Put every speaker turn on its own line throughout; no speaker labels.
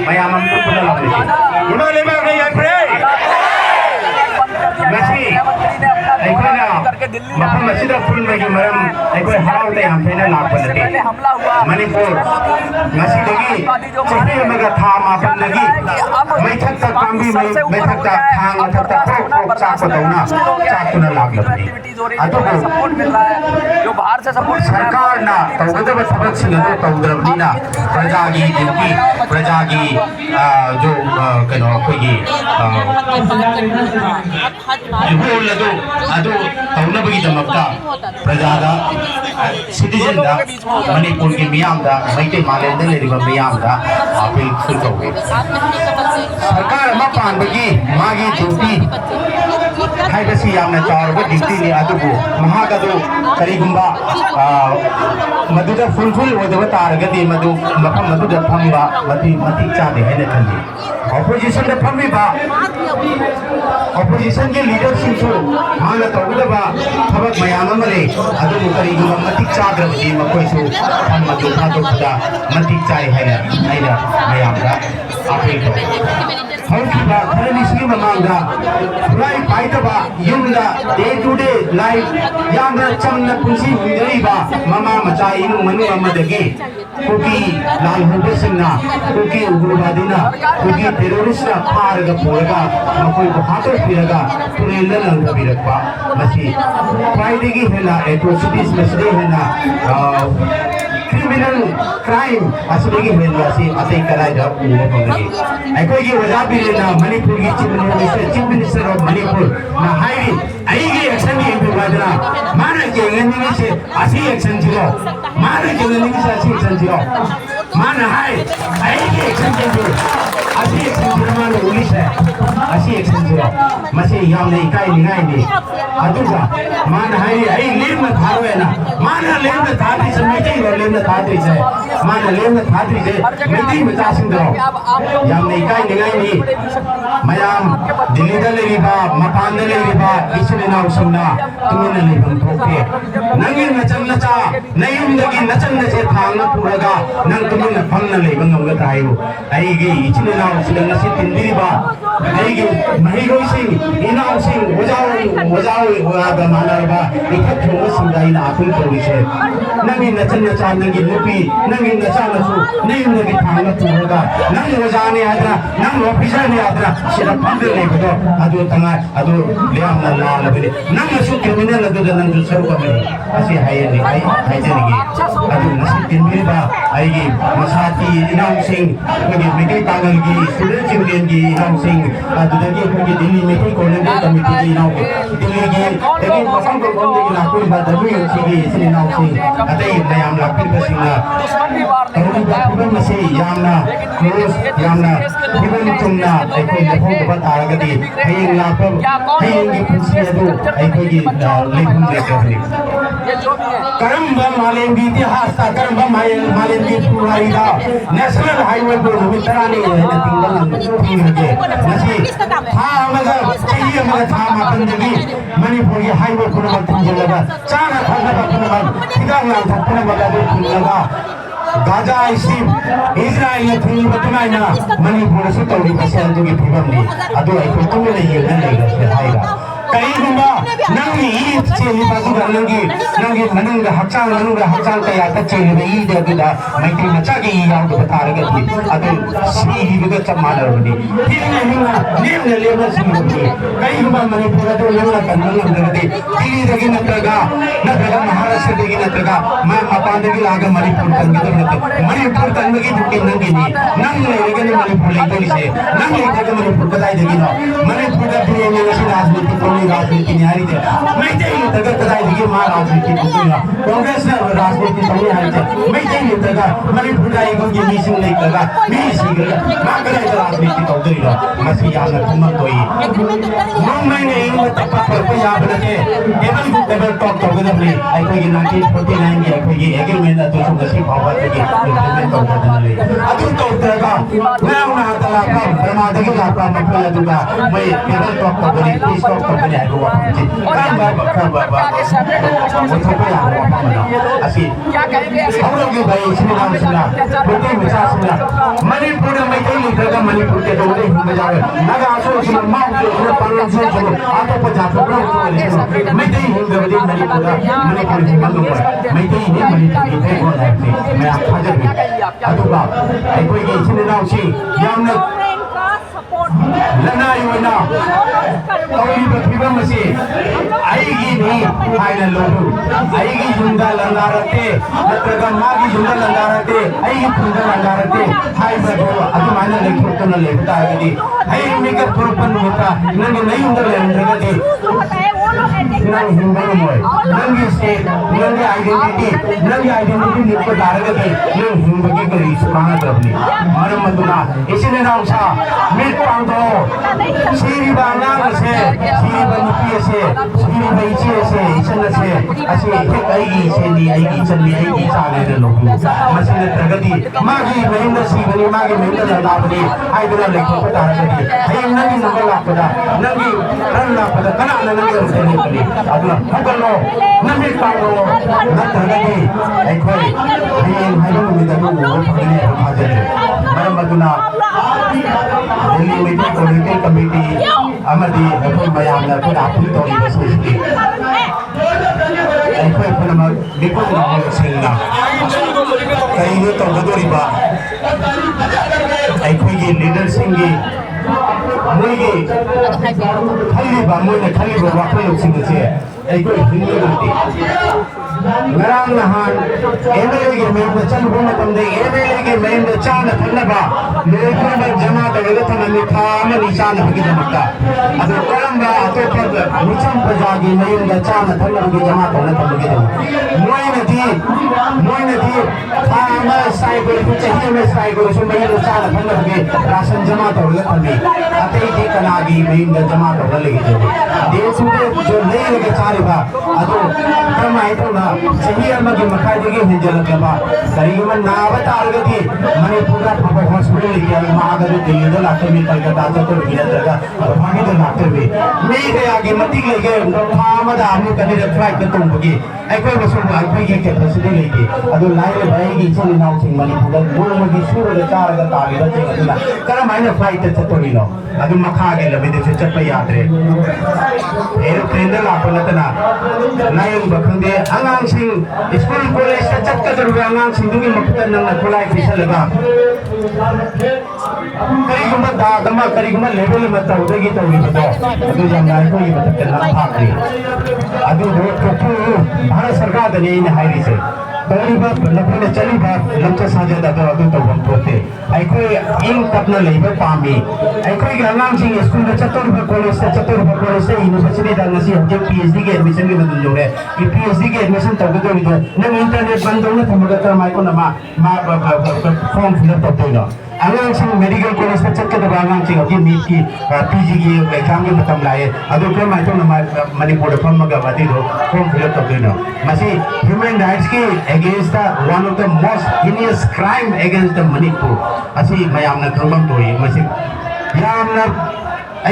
mayam amta puna lamni ima lema ne yakre masi aikona mafam asida pun magi maram aikoi harau te ham thena lakpanate manipur masi dagi chahi amaga tha mapan dagi maithak ta kambi maithak ta khang maithak ta khok chak padauna chak tuna laglabni ado
support मिल रहा है जो बाहर से support
सरकार ना तौगदब थबक सिंगनो तौद्रबनीना प्रजा की ड्यूटी प्रजा की जो कनो कोई रूल अदो तौनबगी दमकता प्रजा दा सिटीजन दा मणिपुर की मियाम दा मैते मालेंद लेरिबा मियाम दा अपील फुल तौगे सरकार मा पानबगी मागी ड्यूटी हाइबसी यामना चारबा ड्यूटी नि अदुबु महागदु करीगुंबा मधुदा फुलफुल ओदबा तारगदि मधु मफम मधुदा फंबा मति चादे हैना खंजी ऑपोजिशन दा फंबीबा ऑपोजिशन के लीडर सिंसु माना तौगदबा थबक मयाम अमले अदुबु करीगुंबा मति चाद्रबदि मकोइसु फम मधु थादोदा मति चाय हैना मयाम दा अपील तो हौकिबा खरनिसि ममांगा फुलाई पाइतबा युमदा डे टू डे लाइफ यामना चमना पुंसी हुइदरिबा ममा मचा इनु मनु अमदगे कुकी लाल हुबसिंगना कुकी उग्रवादीना कुकी टेररिस्ट फारगा पोरगा मकोई को हातो फिरगा तुरेला लंगबिरकपा मसी प्राइडेगी हेना एट्रोसिटीज मसदे हेना क्रिमिनल क्राइम असुदेगी हेनवासी अते कराइदा उबा पंगगी अकोगी वजा बिरेना मणिपुर की चीफ मिनिस्टर ऑफ मणिपुर ना हाई आईगे एक्शन की इंपवादना माना के गंदिनी से असी एक्शन जिरो माना के गंदिनी से असी एक्शन जिरो माना हाई आईगे एक्शन जिरो असी एक्शन जिरो माना पुलिस है असी एक्शन जिरो मसे याम नहीं काई निगाई नहीं अदुगा माना हाई आई लेम में थारो है ना माना लेम में थाती से मीटिंग और लेम में थाती से माना लेम में थाती से मीटिंग में जासिंग दो याम नहीं काई निगाई नहीं मयाम दिल्ली दले रिबा मपान दले रिबा इसने ना उसना तुम्हें नहीं बन थोके नंगे नचन नचा नहीं उम्दगी नचन नचे थांग पुरगा नंग तुम्हें न फंग न ले बंगम तायो आईगे इसने ना उसना नसी तिंदिरी बा आईगे महिगो सिंह इनाम सिंह वजाओ होगा माना बा इकट्ठ हो सिंगाई ना आपिल करी से नंगे नचन नचा नंगे लुपी नंगे नचा नचू नहीं उम्दगी थांग पुरगा नंग वजाने आदरा नंग ऑफिसर ने आदरा सिरा फंड ले बदो अदो तंगा अदो लेम ना ला लबे नंग सु क्रिमिनल अदो नंग सु सर कमे असी हाय ने हाय जरिगे अदो नसी तिनबे बा आईगे मसाती इनाम सिंह कोगी मेके तांगल की स्टूडेंट यूनियन की इनाम सिंह अदुदगी कोगी दिल्ली मेके कॉलेज कमिटी की इनाम दिल्ली की तेगे मसम को बंदे की लाकुल बा डब्ल्यूसी की इसने इनाम सिंह अते नयाम लाकुल बसिंगा तरुणी बापुबन मसे यामना क्लोज यामना हिबन तुमना ऐको लेखो बत आगदी हेंग लापम हेंग की पुंसी अदु ऐको की लेखुम लेखरी करम मालेंगी इतिहास ता करम मालेंगी पुराईदा नेशनल हाईवे पर मित्रानी है तिंगल तिंगे नसी था मगर चाहिए मगर था मापंदगी मणिपुर की हाईवे पर तिंगलगा चाना खाना पपनगा तिगांगा थपनगा दो तिंगलगा गाजा इस्लाम इजराइल ने थी बतनाइना मणिपुर से तौरी पसेल जो की फिबमनी अदो ऐको तुम नहीं ये नहीं आएगा कई गुंबा नंगी ईद चेली बाजुगा नंगी मनंग हचांग का याता चेली बे ईद अगदा मैत्री मचा के याव तो बता रगे थी अदो सी ही बिग चमाल रबनी फिर नहीं नेम ने लेबर सिंगी कई गुंबा मणिपुर तो लेवला कन्नल रगदे दिल्ली रगे नत्रगा महाराष्ट्र देगी नत्रगा मैं मपान देगी लागे मणिपुर तंगी तो मणिपुर तंगी दुके नंगी नी नंग ले रगे मणिपुर ले तो से नंग ले रगे मणिपुर बताई देगी ना मणिपुर का फिर ये राजनीति राजनीति न्यारी दे मैं तेरी तक कदाई दिए मां राजनीति दुनिया कांग्रेस ने राजनीति तने आई थे मैं तेरी तक मणिपुर का एक ये मीटिंग नहीं करगा मैं सीगर मां करे राजनीति तो उधर ही मसी याद रखूं कोई हम मैंने इन तक पर कोई याद रखे टेबल टॉक तो उधर नहीं आई कोई 1949 की कोई एग्रीमेंट तो सुनसी भाव के इम्प्लीमेंट तो उधर नहीं अदुन तो उधर का मैं उन्हें तला का परमादे के का मतलब दूंगा मैं टेबल टॉक तो बनी पीस टॉक तो बनी है वो काम बाबा वो तो पे असी हम लोग भाई इसमें नाम सुना बोलते विचार सुना मणिपुर में कई लोग मणिपुर के दौरे हिंद जावे नगा सो सुन माउ के न पालन सो सुन आतो पजा फुरो सो ले मैं ते हिंद बदे मणिपुर की बंदो पर मैं ते हिंद मणिपुर की थे कोन है मैं आखा जब अदुगा आई कोई की छिन नाउ सी यामने लना योना तौरी बथिबा मसी आईगी नहीं फाइनल लोगो आईगी जुंदा लंगारते नत्रगा मागी जुंदा लंगारते आईगी जुंदा लंगारते हाय बदो अदु माने लेखोतन लेखता आगदी हाय मिक पुरपन होता नंगे नहीं उंदर लेंद्रगदी नंग हिंदन मोय नंगे स्टेट नंगे आइडेंटिटी निप्प दारगदी नंग हिंदगी करी सुकाना दबनी मरम मदुना इसिने नाउसा मिट पांगो सीरी बांगांग से सीरी बनुपी से सीरी बैची से इसन से असे एक आईगी से नी आईगी चन्नी आईगी चाले ने लोगु मसिने प्रगति मागी महेंद्र सीबनी मागी महेंद्र लंगाबनी हाइदरा लेखो पतारगदी हाय नंगी नंबर लापदा नंगी रन लापदा कना नंगी रुतेने पली अदुना हगलो नंगी पांगो नत्रगदी एखोई हाय हाइदो मिदनु वो पगने हाजरे मरम मदुना दिल्ली मीटिंग पॉलिटिकल कमेटी अमदी अखोई मयामना को आपुल तौरी बसुस्ती अखोई फनमा बिकुल नाम सिंगना कई ने तो बदोरीबा अखोई की लीडर सिंगी मुइगी खलीबा मुइने खलीबा वाखल सिंगसे अखोई हिंदू गति ngaraang nahan MLA के मेन में चल बोलने कम दे MLA के मेन में चांद थल्ला बा लेकिन मैं जमा करेगा तो मैं था मैं निशान बगी जमता अगर कलम बा तो पर निचम प्रजागी मेन में चांद थल्ला बगी जमा करने कम बगी जमा मोई नदी था मैं साइकिल कुछ चाहिए मैं साइकिल सो मेन में चांद थल्ला बगी राशन जमा करेगा कभी आते ही कनागी मेन में जमा करने लगी जमा देश में जो नहीं लगे चारे बा अतो कम आए तो ना सही अमगी मखाइदगी हिंजलकबा करीम नावत आरगदी मणिपुर फब हॉस्पिटल लिया महागरी दिल्ली लाखमी कलकत्ता चतुर गिरदगा भागी द डॉक्टर भी मैं गया के मति लेके फामदा आमु कने फ्लाइट के तुमबगी अखोई बसु अखोई के कैपेसिटी लेके अदो लाइन भाईगी चली नाउ सिंह मणिपुर मोमगी सुर द कारगा तागे द चला करम आइना फ्लाइट चतुरी लो अदो मखा के लबे से चप यात्रे एरोप्लेन द लापो नतना नायन बखंदे अंगांग सिंह स्कूल कॉलेज से चक्कर अंगांग सिंह दुगी मखता नंग खुलाई फिसलगा करीगुमा दागमा करीगुमा लेवल मत उदगी तौरी बतो अदु जंगाई को ये बतक ना फाकरी अदु रोड को भारत सरकार दने इन हाइरी से तौरी बात लपने चली बात लंचा साजा दा अदु तो हम पोते अखोई इन तपना लेबे पामी अखोई अंगांग सिंह स्कूल में चतुर कॉलेज से यूनिवर्सिटी दा नसी हम PhD के एडमिशन के बदल जोड़े कि PhD के एडमिशन तब तो न इंटरनेट बंद होने थमगा कर माइको न मा फॉर्म फिलअप करते न अंगांग सिंह मेडिकल कॉलेज में चक्के दबा अंगांग सिंह की नीट की PG की एग्जाम के मतम लाए अदो के माइको न मणिपुर फॉर्मगा बदी दो फॉर्म फिलअप करते न मसी ह्यूमन राइट्स की against the one of the most heinous crime against the Manipur असी मयामना क्रमम तोई मसी यामना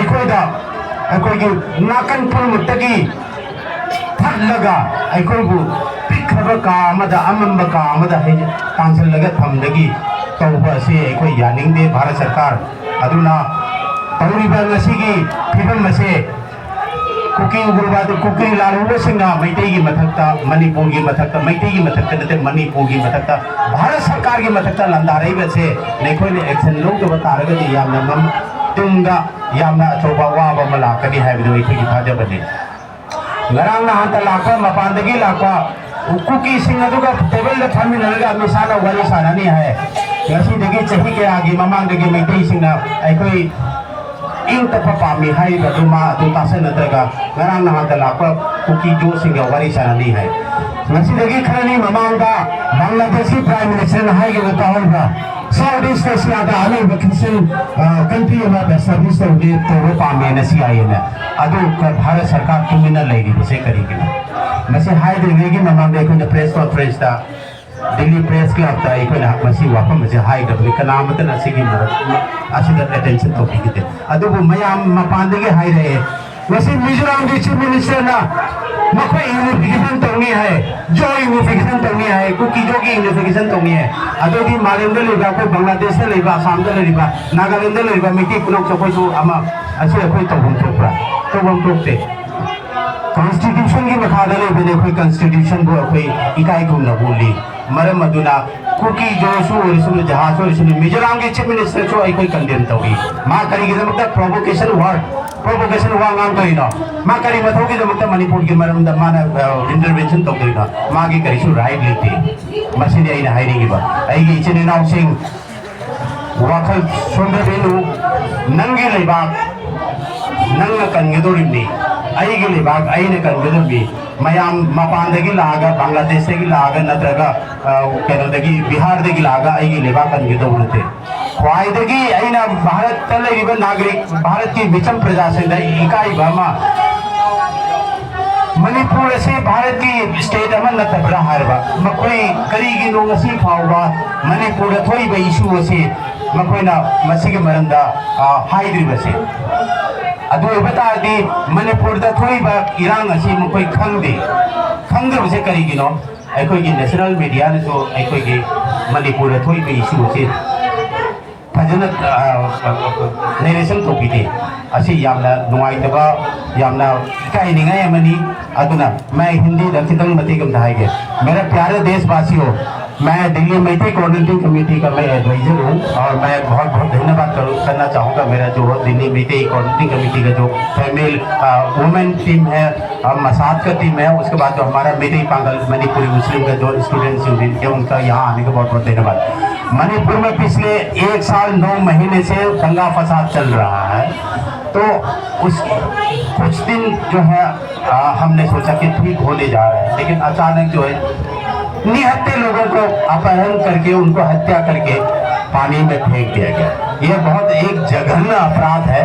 अखोइदा अखोइगी नाकन पुरमुतगी थल्लगा अखोइबु पिखबा का अमदा अमंबा का अमदा है कांसल लगा थमदगी तौबा से अखोइ यानिंगदे भारत सरकार अदुना तौरीबा ngasiगी फिबम मसे कुकिंग गुरबाद कुकिंग लालुबा सिंगा मैतेई की मथक्ता मणिपुर की मथक्ता मैतेई की मथक्ता नते मणिपुर की मथक्ता भारत सरकार की मथक्ता लंदारैबा से नैखोइने एक्शन लौदो बतारगदी यामना मम तुंगा यामना अचौबा वाबा मलाकनी हाइबदो अखोइगी थाजबने ngaraang nahanta lakwa mapandagi lakwa Kuki सिंह अदुगा टेबल द थमिनरगा मिसाना वरी सानानी है ngasi dagi chahi ke agi mamang dagi Meitei Singh अखोइ ing तप पामी हाइ बदुमा दु तासे नतगा ngaraang nahanta lakwa कुकी जो सिंह वरी सानानी है ngasi dagi खरनी mamangda बांग्लादेश की प्राइम मिनिस्टर हाइ के बतावलगा साउथ ईस्ट एशिया दा अने वैकेशन कंट्री में सर्विस तो दे तो पामे नसी आई है अदु भारत सरकार तुमिना लेगी बसे करेगी मसे हाई देंगे कि ममां देखो द प्रेस कॉन्फ्रेंस दा दिल्ली प्रेस क्लब दा इको ना मसी वापम मसे हाई दबली कनामत नसी की मरद असिद अटेंशन तो की दे अदु मयाम मपांदे के हाई रहे वैसे मिजोरम के चीफ मिनिस्टर ना मकोई यूनिफिकेशन तोनी है जो यूनिफिकेशन तोनी है कुकी जो की यूनिफिकेशन तोनी है अदोगी मालेंद्र लेबा को बांग्लादेश से लेबा असम से लेबा नागालैंड से लेबा मिट्टी पुनोक चकोई सो अमा ऐसे कोई तो हम टोकरा तो हम टोकते कॉन्स्टिट्यूशन की मखादा ले बने कोई कॉन्स्टिट्यूशन को कोई इकाई को न बोली मरम मधुना कुकी जो सु और सुन जहाज और सुन मिजोरम के चीफ मिनिस्टर जो कोई कंडेम तोगी मां करी के मतलब प्रोवोकेशन हुआ ngang करी ना मां करी मथो की मतलब मणिपुर के मरम द माना इंटरवेंशन तो करी ना मां की करी सु राइट लेते मसीने आई ना हाइरी की बात आई की इचने नाउ सिंह वाखल सोंदे बेनु नंगे लेबा नंगा कनगदोरिनी आई के लेबा आई ने कनगदोबी मयाम मपानदगी लागा बांग्लादेश से लागा नत्रगा केनोदगी बिहार दगी लागा आई के लेबा कनगदोबते ख्वाइदगी आइना भारत तलेरिबा नागरिक भारत की मिचम प्रजा से इकाई बामा मणिपुर से भारत की स्टेट अमन नतबरा हरबा मकोई करीगी नो ngasi फावबा मणिपुर थोइबा इशू असे मकोइना मसिगे मरंदा हाइद्रिबसे अदु बतादी मणिपुर दा थोइबा इरांग असे मकोई खंगदबसे करीगिनो अखोइगी नेशनल मीडिया ने तो अखोइगी मणिपुर थोइबा इशू असे फजना नेरेशन तोपीदे असी यामना नुवाइतबा यामना काइनिंगाय अमनी अदुना मैं हिंदी दखितंग मतिकम धाइगे मेरा प्यारे देशवासियों मैं दिल्ली मैत्री कोऑर्डिनेटिंग कमेटी का मैं एडवाइजर हूँ और मैं बहुत बहुत धन्यवाद करना चाहूँगा मेरा जो दिल्ली मैत्री कोऑर्डिनेटिंग कमेटी का जो फीमेल वुमेन टीम है मसाद का टीम है उसके बाद जो हमारा मेरी पांगल मणिपुरी मुस्लिम का जो स्टूडेंट्स हैं उनका यहाँ आने का बहुत बहुत धन्यवाद। मणिपुर में पिछले 1 साल 9 महीने से दंगा फसाद चल रहा है तो उस कुछ दिन जो है हमने सोचा कि ठीक होने जा रहा है लेकिन अचानक जो है निहत्थे लोगों को अपहरण करके उनको हत्या करके पानी में फेंक दिया गया। यह बहुत एक जघन्य अपराध है।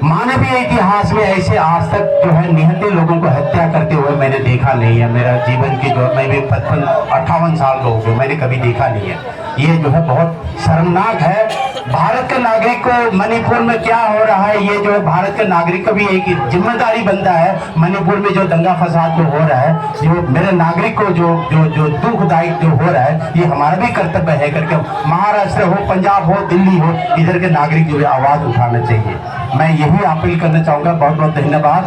मानवीय इतिहास में ऐसे आज तक जो है निहत्थे लोगों को हत्या करते हुए मैंने देखा नहीं है। मेरा जीवन की जो मैं भी 58 साल का हो गया मैंने कभी देखा नहीं है। ये जो है बहुत शर्मनाक है। भारत के नागरिक को मणिपुर में क्या हो रहा है ये जो है भारत के नागरिक का भी एक जिम्मेदारी बनता है। मणिपुर में जो दंगा फसाद जो हो रहा है जो मेरे नागरिक को जो जो जो दुखदायक जो हो रहा है ये हमारा भी कर्तव्य है करके महाराष्ट्र हो पंजाब हो दिल्ली हो इधर के नागरिक जो है आवाज उठाना चाहिए। मैं यही अपील करना चाहूँगा। बहुत बहुत धन्यवाद।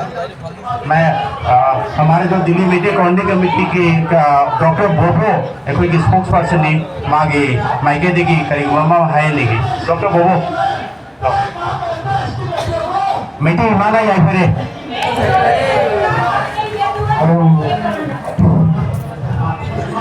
मैं हमारे जो दिल्ली मीडिया कोऑर्डिनेटिंग कमेटी के डॉक्टर बोबो कोई स्पोक्स पर्सन ने मागे माइके देगी करीब मामा है लेगी डॉक्टर बोबो मीटिंग माना या फिर